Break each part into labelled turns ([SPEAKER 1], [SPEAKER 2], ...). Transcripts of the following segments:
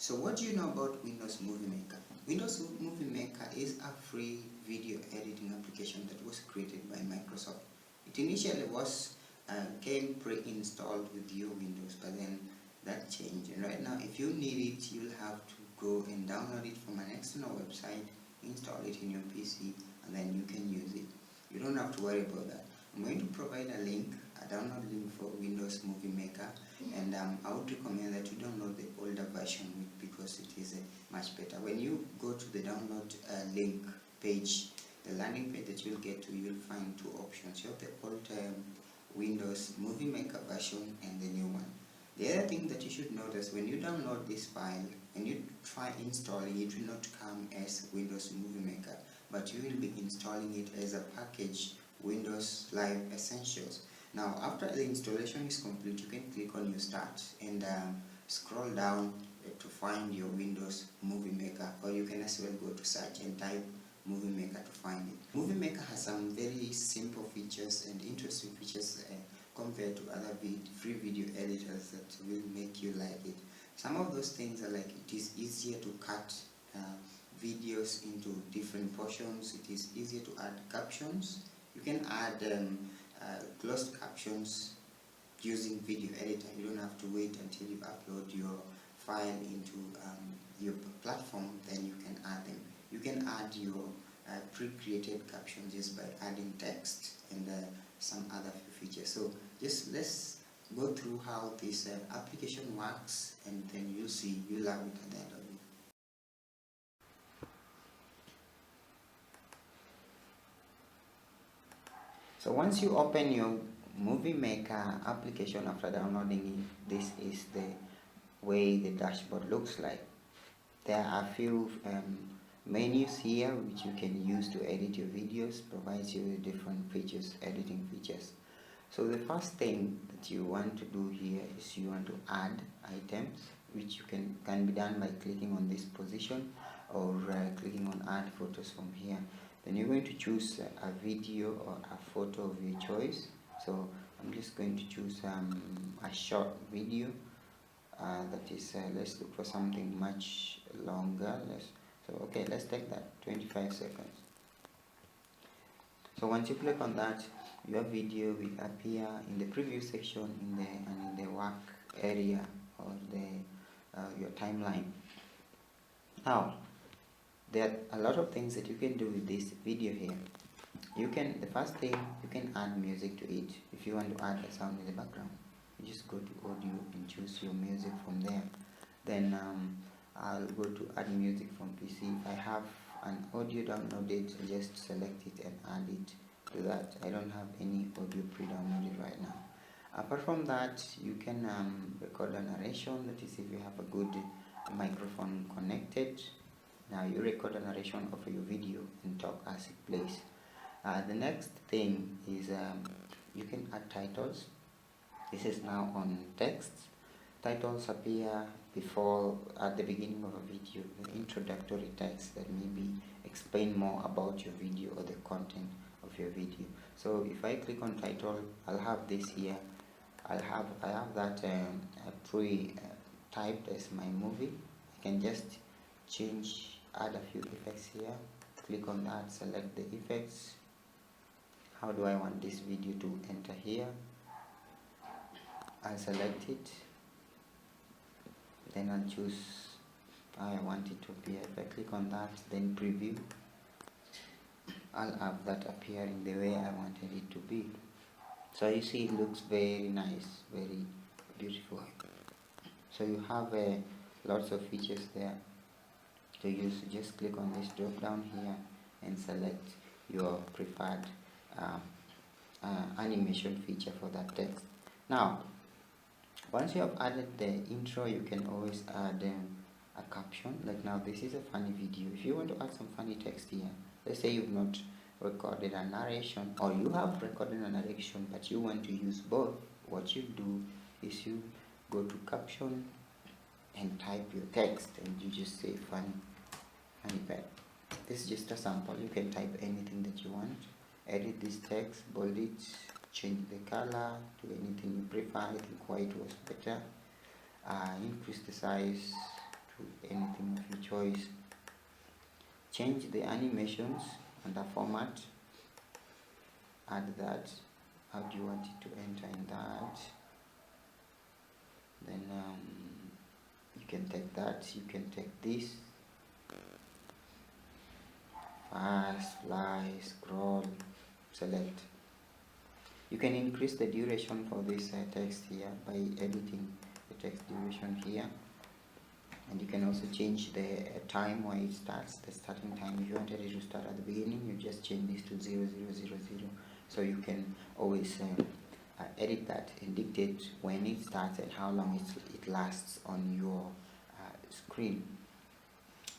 [SPEAKER 1] So what do you know about Windows Movie Maker? Windows Movie Maker is a free video editing application that was created by Microsoft. It initially came pre-installed with your Windows, but then that changed. And right now, if you need it, you'll have to go and download it from an external website, install it in your PC, and then you can use it. You don't have to worry about that. I'm going to provide a link, a download link for Windows Movie Maker, and I would recommend that you download the older version because it is much better. When you go to the download link page, the landing page that you'll get to, you'll find two options. You have the old Windows Movie Maker version and the new one. The other thing that you should notice, when you download this file, when you try installing it, will not come as Windows Movie Maker, but you will be installing it as a package, Windows Live Essentials. Now, after the installation is complete, you can click on your start and scroll down to find your Windows Movie Maker, or you can as well go to search and type Movie Maker to find it. Movie Maker has some very simple features and interesting features compared to other free video editors that will make you like it. Some of those things are like it is easier to cut videos into different portions. It is easier to add captions. You can add closed captions using video editor. You don't have to wait until you upload your file into your platform, then you can add them. You can add your pre-created captions just by adding text and some other features. So just let's go through how this application works, and then you'll see, you'll love it at the end of it. So once you open your Movie Maker application after downloading it, this is the way the dashboard looks like. There are a few menus here which you can use to edit your videos, provides you with different features, editing features. So the first thing that you want to do here is you want to add items, which you can be done by clicking on this position or clicking on add photos from here. Then you're going to choose a video or a photo of your choice. So I'm just going to choose a short video that is, let's look for something much longer. Let's take that 25 seconds. So once you click on that, your video will appear in the preview section in the work area or your timeline. Now, there are a lot of things that you can do with this video here. The first thing, you can add music to it. If you want to add a sound in the background, you just go to audio and choose your music from there. Then I'll go to add music from PC. If I have an audio downloaded, just select it and add it to that. I don't have any audio pre-downloaded right now. Apart from that, you can record a narration. That is, if you have a good microphone connected. Now you record a narration of your video and talk as it plays. The next thing is you can add titles. This is now on text. Titles appear at the beginning of a video, the introductory text that maybe explain more about your video or the content of your video. So if I click on title, I'll have this here. I have that pre-typed as my movie. I can just add a few effects here. Click on that, select the effects. How do I want this video to enter here? I'll select it. Then I'll choose how I want it to appear. If I click on that, then preview, I'll have that appearing the way I wanted it to be. So you see, it looks very nice, very beautiful. So you have lots of features there to use. Just click on this drop down here and select your preferred animation feature for that text. Now, once you have added the intro, you can always add a caption. Like now, this is a funny video. If you want to add some funny text here, let's say you've not recorded a narration, or you have recorded a narration but you want to use both, what you do is you go to caption and type your text, and you just say funny pet. This is just a sample. You can type anything that you want, edit this text, bold it, change the color to anything you prefer. I think white was better. Increase the size to choice. Change the animations under format, add that. How do you want it to enter in that? Then you can take that, you can take this, fast, fly, scroll, select. You can increase the duration for this text here by editing the text duration here, and you can also change the time where it starts, the starting time. If you wanted it to start at the beginning, you just change this to 0000, so you can always edit that and dictate when it starts and how long it lasts on your screen.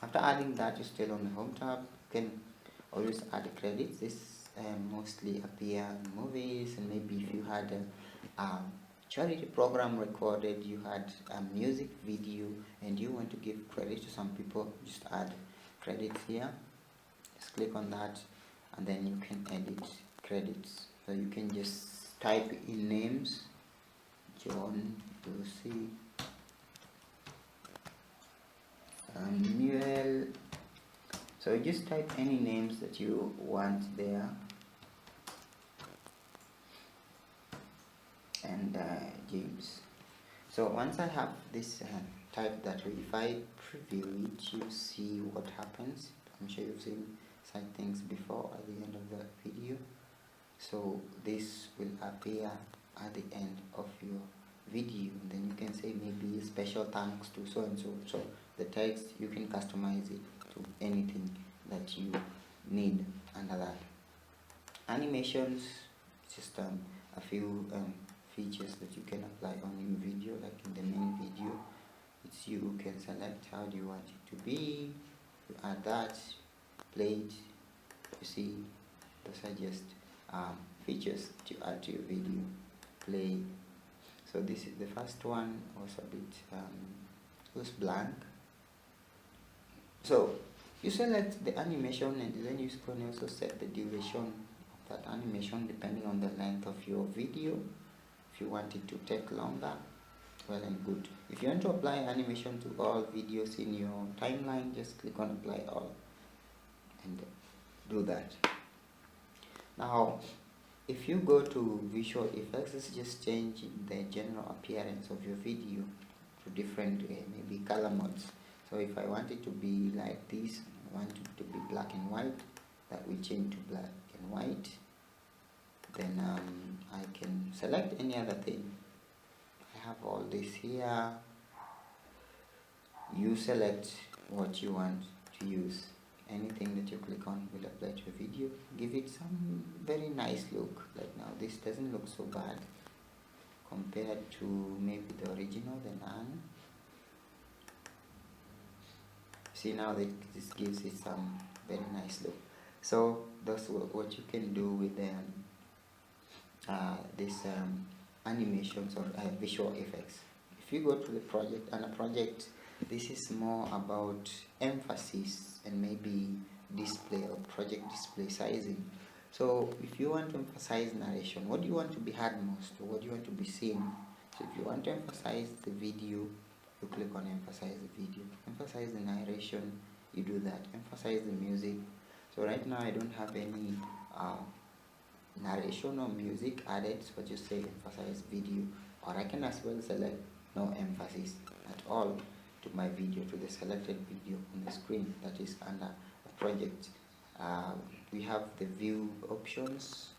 [SPEAKER 1] After adding that, you still on the home tab. You can always add credits. This mostly appear in movies, and maybe if you had a charity program recorded, you had a music video and you want to give credit to some people, just add credits here. Just click on that and then you can edit credits. So you can just type in names, John, Lucy, Samuel. So just type any names that you want there, and James. So once I have this type that way, if I preview it, you see what happens. I'm sure you've seen such things before at the end of the video. So this will appear at the end of your video, and then you can say maybe special thanks to so and so. So the text, you can customize it to anything that you need under that. Animations, just a few features that you can apply on your video, like in the main video. It's you can select how do you want it to be. You add that, play it. You see, those are just features to add to your video. Play. So this is the first one, was a bit was blank. So you select the animation, and then you can also set the duration of that animation depending on the length of your video. If you want it to take longer, well and good. If you want to apply animation to all videos in your timeline, just click on apply all and do that. Now if you go to visual effects, let's just change the general appearance of your video to different maybe color modes. So if I want it to be like this, I want it to be black and white, that will change to black and white. Then I can select any other thing. I have all this here. You select what you want to use. Anything that you click on will apply to a video. Give it some very nice look. Like now this doesn't look so bad compared to maybe the original, the none. See, now that this gives it some very nice look. So that's what you can do with this animations or visual effects. If you go to the project, and a project, this is more about emphasis and maybe display or project display sizing. So if you want to emphasize narration, what do you want to be heard most, or what do you want to be seen? So if you want to emphasize the video, you click on emphasize the video. Emphasize the narration, you do that. Emphasize the music. So right now I don't have any narration or music added, so just say emphasize video, or I can as well select no emphasis at all to my video, to the selected video on the screen that is under a project. We have the view options,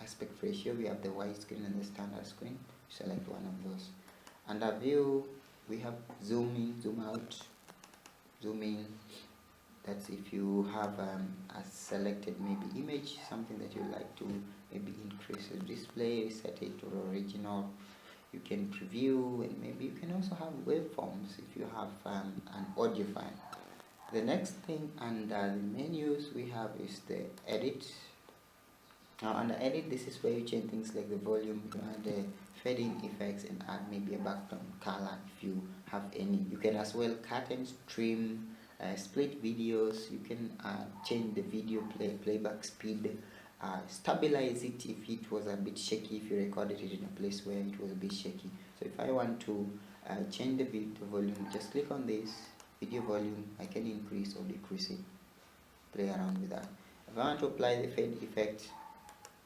[SPEAKER 1] aspect ratio, we have the widescreen and the standard screen. Select one of those. Under view, we have zoom in, zoom out, zoom in. That's if you have a selected maybe image, something that you like to maybe increase the display, set it to original. You can preview, and maybe you can also have waveforms if you have an audio file. The next thing under the menus we have is the edit. Now under edit, this is where you change things like the volume, you add the fading effects, and add maybe a background color if you have any. You can as well cut and trim, split videos. You can change the video playback speed, stabilize it if it was a bit shaky, if you recorded it in a place where it was a bit shaky. So if I want to change the video volume, just click on this, video volume, I can increase or decrease it, play around with that. If I want to apply the fade effect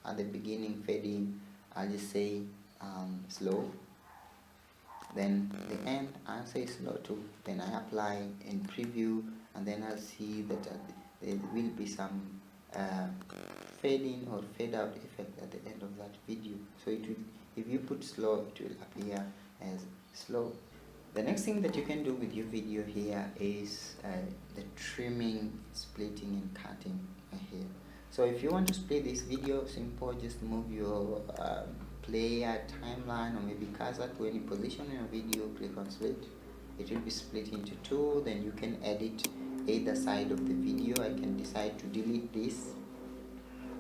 [SPEAKER 1] at the beginning, fading, I'll just say slow, then the end I'll say slow too, then I apply and preview, and then I'll see that there will be some fade in or fade out effect at the end of that video. So it will, if you put slow, it will appear as slow. The next thing that you can do with your video here is the trimming, splitting and cutting here. So if you want to split this video, simple, just move your player timeline or maybe cursor to any position in your video, click on split. It will be split into two. Then you can edit either side of the video. I can decide to delete this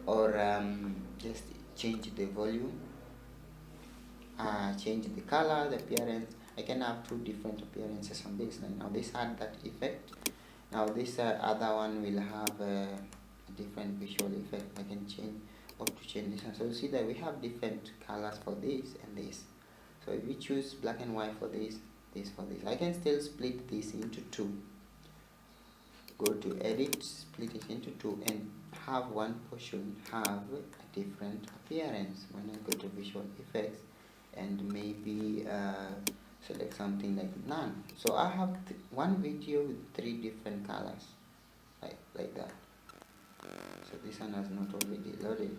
[SPEAKER 1] or just change the volume, change the color, the appearance. I can have two different appearances on this. Now this had that effect. Now this other one will have a different visual effect. I can change or to change this one. So you see that we have different colors for this and this. So if we choose black and white for this, this for this, I can still split this into two. Go to edit, split it into two, and have one portion have a different appearance. When I go to visual effects and maybe select something like none. So I have one video with three different colors, like that. So this one has not already loaded.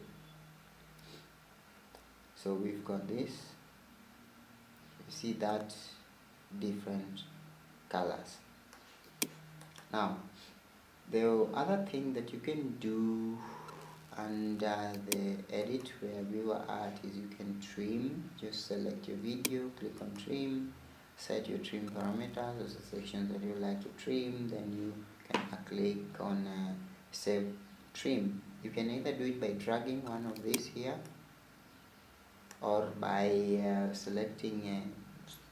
[SPEAKER 1] So we've got this. You see that different colors. Now the other thing that you can do under the edit where we were at is you can trim. Just select your video, click on trim, set your trim parameters, those are sections that you like to trim. Then you can click on save trim. You can either do it by dragging one of these here or by selecting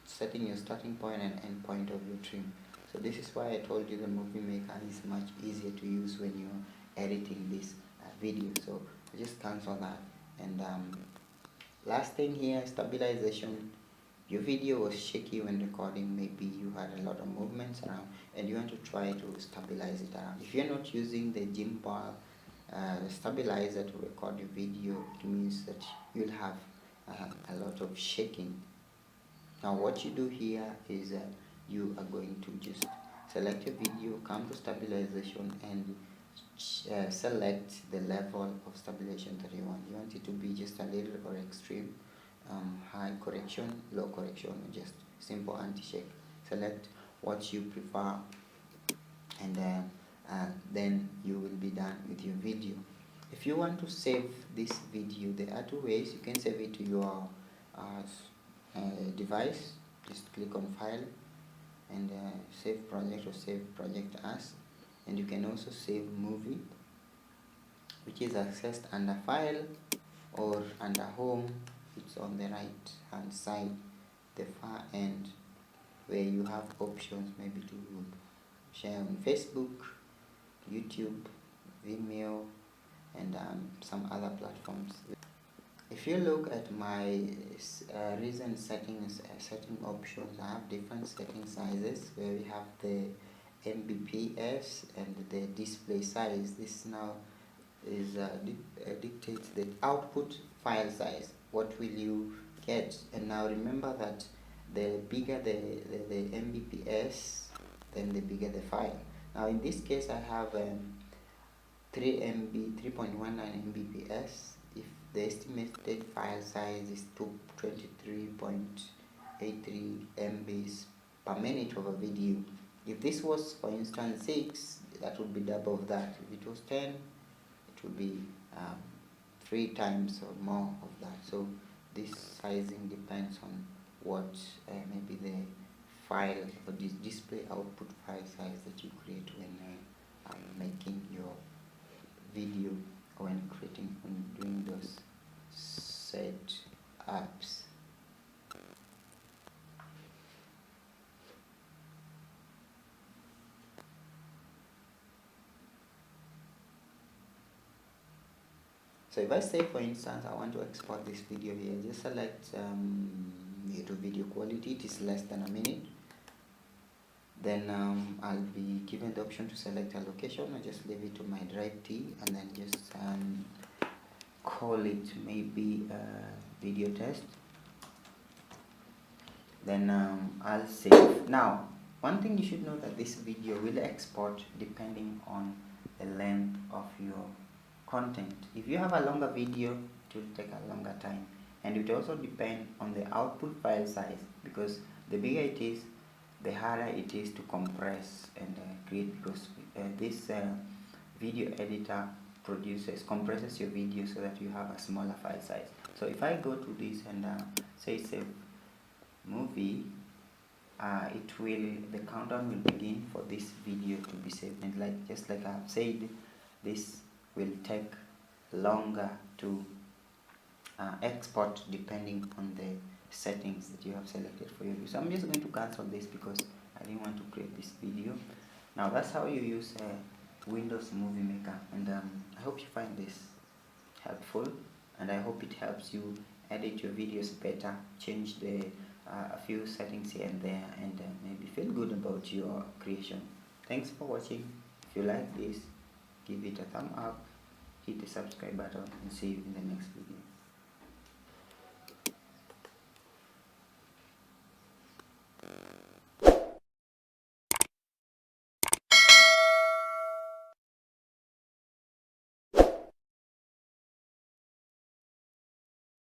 [SPEAKER 1] setting your starting point and end point of your trim. So this is why I told you the movie maker is much easier to use when you're editing this video. So just cancel that. And last thing here, stabilization. Your video was shaky when recording, maybe you had a lot of movements around and you want to try to stabilize it around. If you're not using the gimbal stabilizer to record your video, it means that you'll have a lot of shaking. Now what you do here is you are going to just select your video, come to stabilization and select the level of stabilization that you want. You want it to be just a little or extreme, high correction, low correction, or just simple anti-shake. Select what you prefer and then you will be done with your video. If you want to save this video, there are two ways. You can save it to your device. Just click on file and save project or save project as, and you can also save movie, which is accessed under file or under home. It's on the right hand side, the far end, where you have options maybe to share on Facebook, YouTube, Vimeo and some other platforms. If you look at my recent settings, setting options, I have different setting sizes where we have the Mbps and the display size. This now is dictates the output file size. What will you get? And now remember that the bigger the Mbps, then the bigger the file. Now in this case I have 3.19 Mbps. If the estimated file size is 23.83 MBs per minute of a video. If this was, for instance, 6, that would be double of that. If it was 10, it would be 3 times or more of that. So this sizing depends on what maybe the file or this display output file size that you create when making your video or when creating, when doing those set ups. So if I say, for instance, I want to export this video here, just select to video quality. It is less than a minute. Then I'll be given the option to select a location. I just leave it to my drive T and then just call it maybe video test. Then I'll save. Now one thing you should know that this video will export depending on the length of your content. If you have a longer video, it will take a longer time, and it also depend on the output file size, because the bigger it is, the harder it is to compress and create, because this video editor compresses your video so that you have a smaller file size. So if I go to this and say save movie, the countdown will begin for this video to be saved, and just like I've said, this will take longer to export depending on the settings that you have selected for your video. So I'm just going to cancel this because I didn't want to create this video. Now that's how you use Windows Movie Maker, and I hope you find this helpful, and I hope it helps you edit your videos better, change a few settings here and there, and maybe feel good about your creation. Thanks for watching. If you like this, give it a thumb up, hit the subscribe button, and see you in the next video.